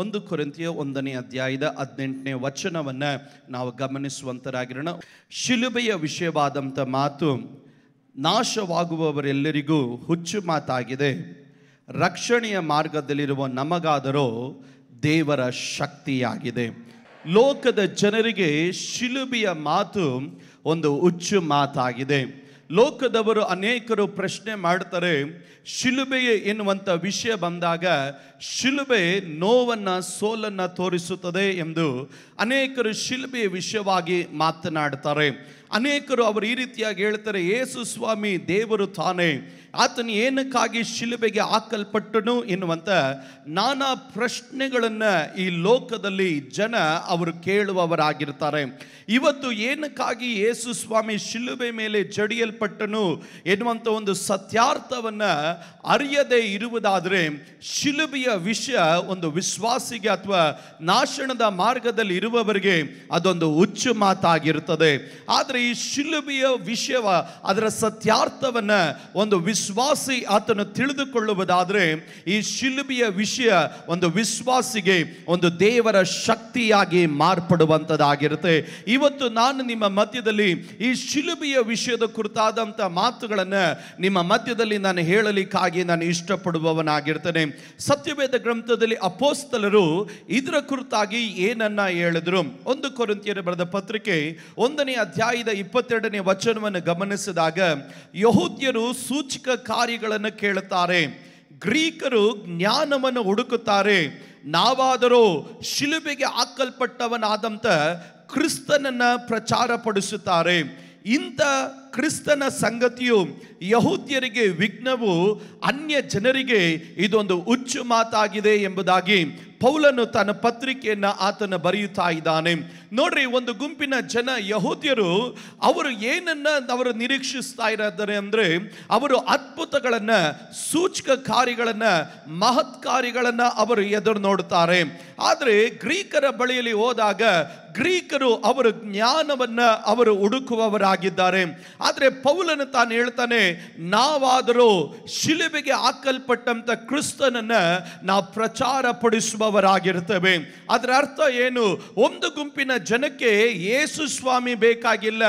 1 ಕೊರಿಂಥಿಯ 1ನೇ ಅಧ್ಯಾಯದ 18ನೇ ವಚನವನ್ನು ನಾವು ಗಮನಿಸುವಂತರಾಗಿರೋಣ. ಶಿಲುಬೆಯ ವಿಷಯವಾದಂಥ ಮಾತು ನಾಶವಾಗುವವರೆಲ್ಲರಿಗೂ ಹುಚ್ಚು ಮಾತಾಗಿದೆ, ರಕ್ಷಣೆಯ ಮಾರ್ಗದಲ್ಲಿರುವ ನಮಗಾದರೂ ದೇವರ ಶಕ್ತಿಯಾಗಿದೆ. ಲೋಕದ ಜನರಿಗೆ ಶಿಲುಬೆಯ ಮಾತು ಒಂದು ಹುಚ್ಚು ಮಾತಾಗಿದೆ. ಲೋಕದವರು ಅನೇಕರು ಪ್ರಶ್ನೆ ಮಾಡ್ತಾರೆ, ಶಿಲುಬೆ ಎನ್ನುವಂಥ ವಿಷಯ ಬಂದಾಗ ಶಿಲುಬೆ ನೋವನ್ನು ಸೋಲನ್ನು ತೋರಿಸುತ್ತದೆ ಎಂದು ಅನೇಕರು ಶಿಲುಬೆಯ ವಿಷಯವಾಗಿ ಮಾತನಾಡ್ತಾರೆ. ಅನೇಕರು ಅವರು ಈ ರೀತಿಯಾಗಿ ಹೇಳ್ತಾರೆ, ಯೇಸು ಸ್ವಾಮಿ ದೇವರು ತಾನೇ, ಆತನು ಏನಕ್ಕಾಗಿ ಶಿಲುಬೆಗೆ ಹಾಕಲ್ಪಟ್ಟನು ಎನ್ನುವಂಥ ನಾನಾ ಪ್ರಶ್ನೆಗಳನ್ನು ಈ ಲೋಕದಲ್ಲಿ ಜನ ಅವರು ಕೇಳುವವರಾಗಿರ್ತಾರೆ. ಇವತ್ತು ಏನಕ್ಕಾಗಿ ಯೇಸು ಸ್ವಾಮಿ ಶಿಲುಬೆ ಮೇಲೆ ಜಡಿಯಲ್ಪಟ್ಟನು ಎನ್ನುವಂಥ ಒಂದು ಸತ್ಯಾರ್ಥವನ್ನು ಅರಿಯದೇ ಇರುವುದಾದರೆ ಶಿಲುಬೆಯ ವಿಷಯ ಒಂದು ವಿಶ್ವಾಸಿಗೆ ಅಥವಾ ನಾಶನದ ಮಾರ್ಗದಲ್ಲಿ ಇರುವವರಿಗೆ ಅದೊಂದು ಹುಚ್ಚು ಮಾತಾಗಿರುತ್ತದೆ. ಆದರೆ ಈ ಶಿಲುಬೆಯ ವಿಷಯವ ಅದರ ಸತ್ಯಾರ್ಥವನ್ನು ಒಂದು ವಿಶ್ವಾಸಿ ಆತನು ತಿಳಿದುಕೊಳ್ಳುವುದಾದರೆ ಈ ಶಿಲುಬೆಯ ವಿಷಯ ಒಂದು ವಿಶ್ವಾಸಿಗೆ ಒಂದು ದೇವರ ಶಕ್ತಿಯಾಗಿ ಮಾರ್ಪಡುವಂಥದ್ದಾಗಿರುತ್ತೆ. ಇವತ್ತು ನಾನು ನಿಮ್ಮ ಮಧ್ಯದಲ್ಲಿ ಈ ಶಿಲುಬೆಯ ವಿಷಯದ ಕುರಿತಾದಂಥ ಮಾತುಗಳನ್ನು ನಿಮ್ಮ ಮಧ್ಯದಲ್ಲಿ ನಾನು ಹೇಳಲಿಕ್ಕಾಗಿ ನಾನು ಇಷ್ಟಪಡುವವನಾಗಿರ್ತೇನೆ. ಸತ್ಯವೇದ ಗ್ರಂಥದಲ್ಲಿ ಅಪೊಸ್ತಲರು ಇದರ ಕುರಿತಾಗಿ ಏನನ್ನ ಹೇಳಿದ್ರು? 1 ಕೊರಿಂಥಿಯರು ಬರೆದ ಪತ್ರಿಕೆ 1ನೇ ಅಧ್ಯಾಯದ 22ನೇ ವಚನವನ್ನು ಗಮನಿಸಿದಾಗ, ಯಹೂದ್ಯರು ಸೂಚಕ ಕಾರ್ಯಗಳನ್ನು ಕೇಳುತ್ತಾರೆ, ಗ್ರೀಕರು ಜ್ಞಾನವನ್ನು ಹುಡುಕುತ್ತಾರೆ, ನಾವಾದರೂ ಶಿಲುಬೆಗೆ ಹಾಕಲ್ಪಟ್ಟವನಾದಂಥ ಕ್ರಿಸ್ತನನ್ನ ಪ್ರಚಾರಪಡಿಸುತ್ತಾರೆ. ಇಂಥ ಕ್ರಿಸ್ತನ ಸಂಗತಿಯು ಯಹೂದ್ಯರಿಗೆ ವಿಘ್ನವು, ಅನ್ಯ ಜನರಿಗೆ ಇದೊಂದು ಹುಚ್ಚು ಮಾತಾಗಿದೆ ಎಂಬುದಾಗಿ ಪೌಲನು ತನ್ನ ಪತ್ರಿಕೆಯನ್ನು ಆತನ ಬರೆಯುತ್ತಾ ಇದ್ದಾನೆ. ನೋಡ್ರಿ, ಒಂದು ಗುಂಪಿನ ಜನ ಯಹೂದ್ಯರು ಅವರು ಏನನ್ನ ಅವರು ನಿರೀಕ್ಷಿಸ್ತಾ ಇದ್ದಾರೆ ಅಂದರೆ ಅವರು ಅದ್ಭುತಗಳನ್ನು, ಸೂಚಕ ಕಾರ್ಯಗಳನ್ನು, ಮಹತ್ ಕಾರ್ಯಗಳನ್ನು ಅವರು ಎದುರು ನೋಡುತ್ತಾರೆ. ಆದರೆ ಗ್ರೀಕರ ಬಳಿಯಲ್ಲಿ ಹೋದಾಗ ಗ್ರೀಕರು ಅವರ ಜ್ಞಾನವನ್ನು ಅವರು ಹುಡುಕುವವರಾಗಿದ್ದಾರೆ. ಆದರೆ ಪೌಲನು ತಾನು ಹೇಳ್ತಾನೆ, ನಾವಾದರೂ ಶಿಲುಬೆಗೆ ಹಾಕಲ್ಪಟ್ಟಂತ ಕ್ರಿಸ್ತನನ್ನ ನಾವು ಪ್ರಚಾರ ಪಡಿಸುವವರಾಗಿರ್ತೇವೆ. ಅದರ ಅರ್ಥ ಏನು? ಒಂದು ಗುಂಪಿನ ಜನಕ್ಕೆ ಯೇಸು ಸ್ವಾಮಿ ಬೇಕಾಗಿಲ್ಲ,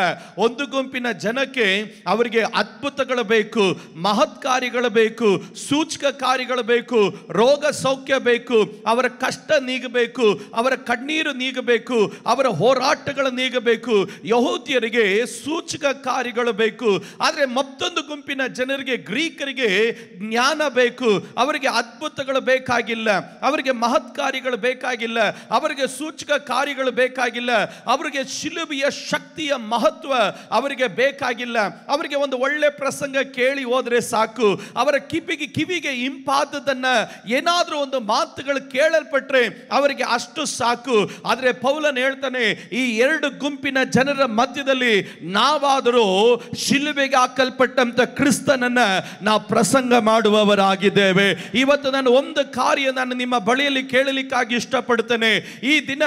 ಒಂದು ಗುಂಪಿನ ಜನಕ್ಕೆ ಅವರಿಗೆ ಅದ್ಭುತಗಳು ಬೇಕು, ಮಹತ್ ಕಾರ್ಯಗಳು ಬೇಕು, ಸೂಚಕ ಕಾರ್ಯಗಳು ಬೇಕು, ರೋಗ ಸೌಖ್ಯ ಬೇಕು, ಅವರ ಕಷ್ಟ ನೀಗಬೇಕು, ಅವರ ಕಣ್ಣೀರು ನೀಗಬೇಕು, ಅವರ ಹೋರಾಟಗಳು ನೀಗಬೇಕು. ಯಹೂದ್ಯರಿಗೆ ಸೂಚಕ ಕಾರ್ಯಗಳು ಬೇಕು. ಆದರೆ ಮತ್ತೊಂದು ಗುಂಪಿನ ಜನರಿಗೆ, ಗ್ರೀಕರಿಗೆ ಜ್ಞಾನ ಬೇಕು, ಅವರಿಗೆ ಅದ್ಭುತಗಳು ಬೇಕಾಗಿಲ್ಲ, ಅವರಿಗೆ ಮಹತ್ ಕಾರ್ಯಗಳು ಬೇಕಾಗಿಲ್ಲ, ಅವರಿಗೆ ಸೂಚಕ ಕಾರ್ಯಗಳು ಬೇಕಾಗಿಲ್ಲ, ಅವರಿಗೆ ಶಿಲುಬೆಯ ಶಕ್ತಿಯ ಮಹತ್ವ ಅವರಿಗೆ ಬೇಕಾಗಿಲ್ಲ. ಅವರಿಗೆ ಒಂದು ಒಳ್ಳೆ ಪ್ರಸಂಗ ಕೇಳಿ ಹೋದ್ರೆ ಸಾಕು, ಅವರ ಕಿವಿಗೆ ಇಂಪಾದದನ್ನ ಏನಾದ್ರೂ ಒಂದು ಮಾತುಗಳು ಕೇಳಲ್ಪಟ್ರೆ ಅವರಿಗೆ ಅಷ್ಟು ಸಾಕು. ಆದರೆ ಪೌಲನ್ ಹೇಳ್ತಾನೆ, ಈ ಎರಡು ಗುಂಪಿನ ಜನರ ಮಧ್ಯದಲ್ಲಿ ನಾವಾದರೂ ಶಿಲುಬೆಗೆ ಹಾಕಲ್ಪಟ್ಟಂತ ಕ್ರಿಸ್ತನನ್ನ ನಾವು ಪ್ರಸಂಗ ಮಾಡುವವರಾಗಿದ್ದೇವೆ. ಇವತ್ತು ನಾನು ಒಂದು ಕಾರ್ಯ ನಾನು ನಿಮ್ಮ ಬಳಿಯಲ್ಲಿ ಕೇಳಲಿಕ್ಕಾಗಿ ಇಷ್ಟಪಡ್ತೇನೆ. ಈ ದಿನ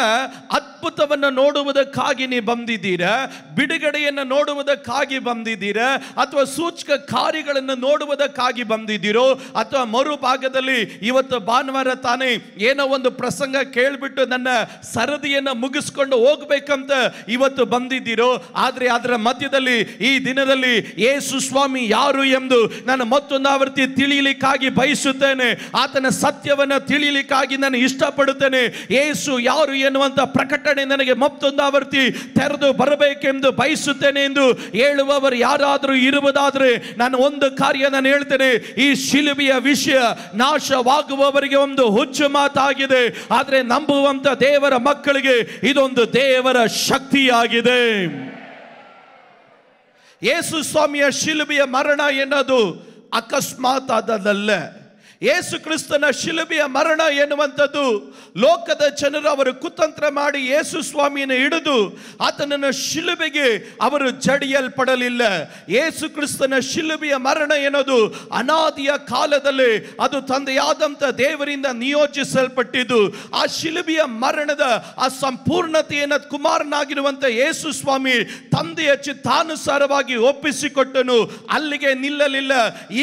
ಅದ್ಭುತವನ್ನು ನೋಡುವುದಕ್ಕಾಗಿ ನೀವು ಬಂದಿದ್ದೀರಾ, ಬಿಡುಗಡೆಯನ್ನು ನೋಡುವುದಕ್ಕಾಗಿ ಬಂದಿದ್ದೀರಾ, ಅಥವಾ ಸೂಚಕ ಕಾರ್ಯಗಳನ್ನು ನೋಡುವುದಕ್ಕಾಗಿ ಬಂದಿದ್ದೀರೋ, ಅಥವಾ ಮರುಭಾಗದಲ್ಲಿ ಇವತ್ತು ಭಾನುವಾರ ತಾನೇ ಏನೋ ಒಂದು ಪ್ರಸಂಗ ಕೇಳಿಬಿಟ್ಟು ನನ್ನ ಸರದಿಯನ್ನು ಮುಗಿಸ್ಕೊಂಡು ಹೋಗ್ಬೇಕಂತ ಇವತ್ತು ಬಂದಿದ್ದೀರೋ. ಆದರೆ ಅದರ ಮಧ್ಯದಲ್ಲಿ ಈ ದಿನದಲ್ಲಿ ಯೇಸು ಸ್ವಾಮಿ ಯಾರು ಎಂದು ನಾನು ಮತ್ತೊಂದು ಆವರ್ತಿ ತಿಳಿಯಲಿಕ್ಕಾಗಿ ಬಯಸುತ್ತೇನೆ. ಆತನ ಸತ್ಯವನ್ನು ತಿಳಿಯಲಿಕ್ಕಾಗಿ ನಾನು ಇಷ್ಟಪಡುತ್ತೇನೆ. ಯೇಸು ಯಾರು ಎನ್ನುವಂತ ಪ್ರಕಟಣೆ ನನಗೆ ಮತ್ತೊಂದು ಆವರ್ತಿ ತೆರೆದು ಬರಬೇಕೆಂದು ಬಯಸುತ್ತೇನೆ ಎಂದು ಹೇಳುವವರು ಯಾರಾದರೂ ಇರುವುದಾದರೆ ನಾನು ಒಂದು ಕಾರ್ಯ ನಾನು ಹೇಳ್ತೇನೆ, ಈ ಶಿಲುಬೆಯ ವಿಷಯ ನಾಶವಾಗುವವರಿಗೆ ಒಂದು ಹುಚ್ಚು ಮಾತಾಗಿದೆ, ಆದರೆ ನಂಬುವಂತ ದೇವರ ಮಕ್ಕಳಿಗೆ ಇದೊಂದು ದೇವರ ಶಕ್ತಿಯಾಗಿದೆ. ಯೇಸು ಸ್ವಾಮಿಯ ಶಿಲುಬೆಯ ಮರಣ ಎನ್ನುವುದು ಅಕಸ್ಮಾತ್ ಆದದಲ್ಲ. ಯೇಸು ಕ್ರಿಸ್ತನ ಶಿಲುಬೆಯ ಮರಣ ಎನ್ನುವಂಥದ್ದು ಲೋಕದ ಜನರು ಅವರು ಕುತಂತ್ರ ಮಾಡಿ ಯೇಸು ಸ್ವಾಮಿಯನ್ನು ಹಿಡಿದು ಆತನನ್ನು ಶಿಲುಬೆಗೆ ಅವರು ಜಡಿಯಲ್ಪಡಲಿಲ್ಲ. ಯೇಸು ಕ್ರಿಸ್ತನ ಶಿಲುಬೆಯ ಮರಣ ಎನ್ನುವುದು ಅನಾದಿಯ ಕಾಲದಲ್ಲಿ ಅದು ತಂದೆಯಾದಂಥ ದೇವರಿಂದ ನಿಯೋಜಿಸಲ್ಪಟ್ಟಿದ್ದು. ಆ ಶಿಲುಬೆಯ ಮರಣದ ಆ ಸಂಪೂರ್ಣತೆಯನ್ನು ಕುಮಾರನಾಗಿರುವಂಥ ಯೇಸು ಸ್ವಾಮಿ ತಂದೆಯ ಚಿತ್ತಾನುಸಾರವಾಗಿ ಒಪ್ಪಿಸಿಕೊಟ್ಟನು. ಅಲ್ಲಿಗೆ ನಿಲ್ಲಲಿಲ್ಲ.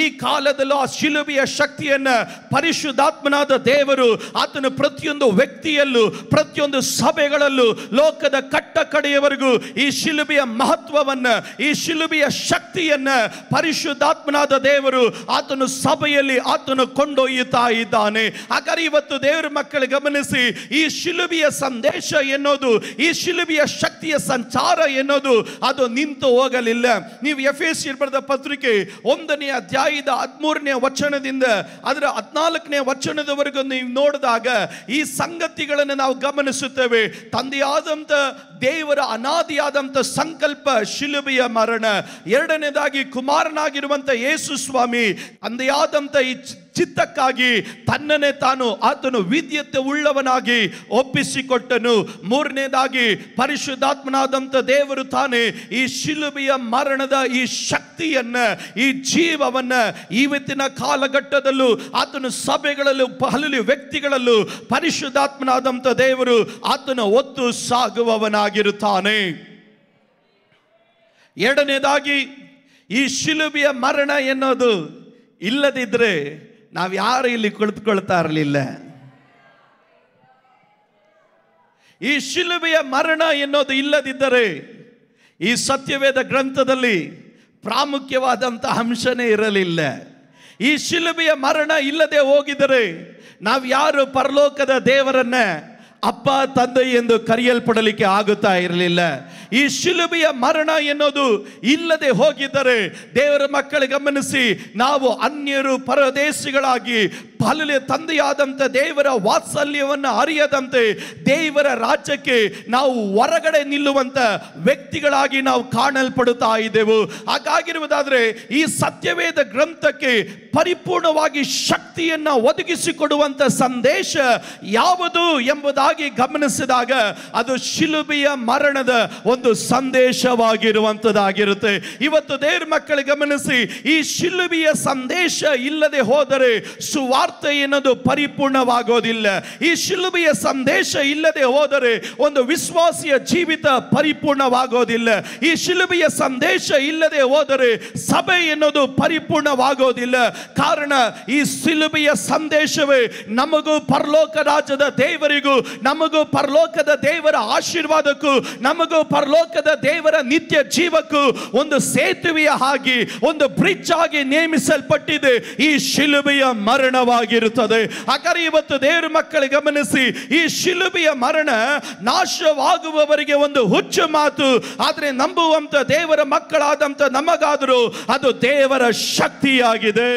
ಈ ಕಾಲದಲ್ಲೂ ಆ ಶಿಲುಬೆಯ ಶಕ್ತಿಯನ್ನು ಪರಿಶುದ್ಧಾತ್ಮನಾದ ದೇವರು ಆತನ ಪ್ರತಿಯೊಂದು ವ್ಯಕ್ತಿಯಲ್ಲೂ, ಪ್ರತಿಯೊಂದು ಸಭೆಗಳಲ್ಲೂ, ಲೋಕದ ಕಟ್ಟ ಕಡೆಯವರೆಗೂ ಈ ಶಿಲುಬೆಯ ಮಹತ್ವವನ್ನ, ಈ ಶಿಲುಬೆಯ ಶಕ್ತಿಯನ್ನ ಪರಿಶುದ್ಧಾತ್ಮನಾದ ದೇವರು ಆತನು ಸಭೆಯಲ್ಲಿ ಆತನು ಕೊಂಡೊಯ್ಯುತ್ತಾ ಇದ್ದಾನೆ. ಹಾಗಾದ್ರೆ ಇವತ್ತು ದೇವರ ಮಕ್ಕಳು ಗಮನಿಸಿ, ಈ ಶಿಲುಬೆಯ ಸಂದೇಶ ಎನ್ನೋದು, ಈ ಶಿಲುಬೆಯ ಶಕ್ತಿಯ ಸಂಚಾರ ಎನ್ನೋದು ಅದು ನಿಂತು ಹೋಗಲಿಲ್ಲ. ನೀವು ಎಫೆಸೀಯರ ಬರೆದ ಪತ್ರಿಕೆ 1ನೇ ಅಧ್ಯಾಯದ 13ನೇ ವಚನದಿಂದ ಅದರ 14ನೇ ವಚನದವರೆಗೂ ನೀವು ನೋಡಿದಾಗ ಈ ಸಂಗತಿಗಳನ್ನು ನಾವು ಗಮನಿಸುತ್ತೇವೆ. ತಂದೆಯಾದಂಥ ದೇವರ ಅನಾದಿಯಾದಂಥ ಸಂಕಲ್ಪ ಶಿಲುಬೆಯ ಮರಣ, ಎರಡನೇದಾಗಿ ಕುಮಾರನಾಗಿರುವಂಥ ಯೇಸು ಸ್ವಾಮಿ ತಂದೆಯಾದಂಥ ಈ ಚಿತ್ತಕ್ಕಾಗಿ ತನ್ನನ್ನೇ ತಾನು ಆತನು ವಿದ್ಯತೆ ಉಳ್ಳವನಾಗಿ ಒಪ್ಪಿಸಿಕೊಟ್ಟನು. ಮೂರನೇದಾಗಿ ಪರಿಶುದ್ಧಾತ್ಮನಾದಂಥ ದೇವರು ತಾನೇ ಈ ಶಿಲುಬೆಯ ಮರಣದ ಈ ಶಕ್ತಿಯನ್ನ, ಈ ಜೀವವನ್ನ ಇವತ್ತಿನ ಕಾಲಘಟ್ಟದಲ್ಲೂ ಆತನು ಸಭೆಗಳಲ್ಲೂ ಹಲವು ವ್ಯಕ್ತಿಗಳಲ್ಲೂ ಪರಿಶುದ್ಧಾತ್ಮನಾದಂಥ ದೇವರು ಆತನು ಒತ್ತು ಸಾಗುವವನಾಗಿರುತ್ತಾನೆ. ಎರಡನೇದಾಗಿ ಈ ಶಿಲುಬೆಯ ಮರಣ ಎನ್ನೋದು ಇಲ್ಲದಿದ್ರೆ ನಾವು ಯಾರು ಇಲ್ಲಿ ಕುಳಿತುಕೊಳ್ತಾ ಇರಲಿಲ್ಲ. ಈ ಶಿಲುಬೆಯ ಮರಣ ಎನ್ನೋದು ಇಲ್ಲದಿದ್ದರೆ ಈ ಸತ್ಯವೇದ ಗ್ರಂಥದಲ್ಲಿ ಪ್ರಾಮುಖ್ಯವಾದಂಥ ಅಂಶನೇ ಇರಲಿಲ್ಲ. ಈ ಶಿಲುಬೆಯ ಮರಣ ಇಲ್ಲದೆ ಹೋಗಿದರೆ ನಾವು ಯಾರು ಪರಲೋಕದ ದೇವರನ್ನ ಅಪ್ಪ ತಂದೆ ಎಂದು ಕರೆಯಲ್ಪಡಲಿಕ್ಕೆ ಆಗುತ್ತಾ ಇರಲಿಲ್ಲ. ಈ ಶಿಲುಬೆಯ ಮರಣ ಎನ್ನೋದು ಇಲ್ಲದೆ ಹೋಗಿದ್ದರೆ ದೇವರ ಮಕ್ಕಳು ಗಮನಿಸಿ, ನಾವು ಅನ್ಯರು ಪರದೇಶಿಗಳಾಗಿ ಹಲಲೆ ತಂದೆಯಾದಂಥ ದೇವರ ವಾತ್ಸಲ್ಯವನ್ನು ಅರಿಯದಂತೆ ದೇವರ ರಾಜ್ಯಕ್ಕೆ ನಾವು ಹೊರಗಡೆ ನಿಲ್ಲುವಂತ ವ್ಯಕ್ತಿಗಳಾಗಿ ನಾವು ಕಾಣಲ್ಪಡುತ್ತಾ ಇದ್ದೆವು. ಹಾಗಾಗಿರುವುದಾದರೆ ಈ ಸತ್ಯವೇದ ಗ್ರಂಥಕ್ಕೆ ಪರಿಪೂರ್ಣವಾಗಿ ಶಕ್ತಿಯನ್ನು ಒದಗಿಸಿಕೊಡುವಂತ ಸಂದೇಶ ಯಾವುದು ಎಂಬುದಾಗಿ ಗಮನಿಸಿದಾಗ ಅದು ಶಿಲುಬೆಯ ಮರಣದ ಒಂದು ಸಂದೇಶವಾಗಿರುವಂತದ್ದಾಗಿರುತ್ತೆ. ಇವತ್ತು ದೇವರ ಮಕ್ಕಳು ಗಮನಿಸಿ, ಈ ಶಿಲುಬೆಯ ಸಂದೇಶ ಇಲ್ಲದೆ ಹೋದರೆ ಸುವಾರ್ತೆ ಎನ್ನುವುದು ಪರಿಪೂರ್ಣವಾಗೋದಿಲ್ಲ. ಈ ಶಿಲುಬೆಯ ಸಂದೇಶ ಇಲ್ಲದೆ ಹೋದರೆ ಒಂದು ವಿಶ್ವಾಸಿಯ ಜೀವಿತ ಪರಿಪೂರ್ಣವಾಗೋದಿಲ್ಲ. ಈ ಶಿಲುಬೆಯ ಸಂದೇಶ ಇಲ್ಲದೆ ಹೋದರೆ ಸಭೆ ಎನ್ನುವುದು ಪರಿಪೂರ್ಣವಾಗೋದಿಲ್ಲ. ಕಾರಣ ಈ ಶಿಲುಬೆಯ ಸಂದೇಶವೇ ನಮಗೂ ಪರಲೋಕ ರಾಜ್ಯದ ದೇವರಿಗೂ, ನಮಗೂ ಪರಲೋಕದ ದೇವರ ಆಶೀರ್ವಾದಕ್ಕೂ, ನಮಗೂ ಪರಲೋಕದ ದೇವರ ನಿತ್ಯ ಜೀವಕ್ಕೂ ಒಂದು ಸೇತುವೆಯ ಹಾಗೆ, ಒಂದು ಬ್ರಿಡ್ಜ್ ಆಗಿ ನೇಮಿಸಲ್ಪಟ್ಟಿದೆ ಈ ಶಿಲುಬೆಯ ಮರಣವಾಗಿರುತ್ತದೆ. ಹಾಗಾದರೆ ಇವತ್ತು ದೇವರ ಮಕ್ಕಳು ಗಮನಿಸಿ, ಈ ಶಿಲುಬೆಯ ಮರಣ ನಾಶವಾಗುವವರಿಗೆ ಒಂದು ಹುಚ್ಚು ಮಾತು, ಆದರೆ ನಂಬುವಂತ ದೇವರ ಮಕ್ಕಳಾದಂತ ನಮಗಾದರೂ ಅದು ದೇವರ ಶಕ್ತಿಯಾಗಿದೆ.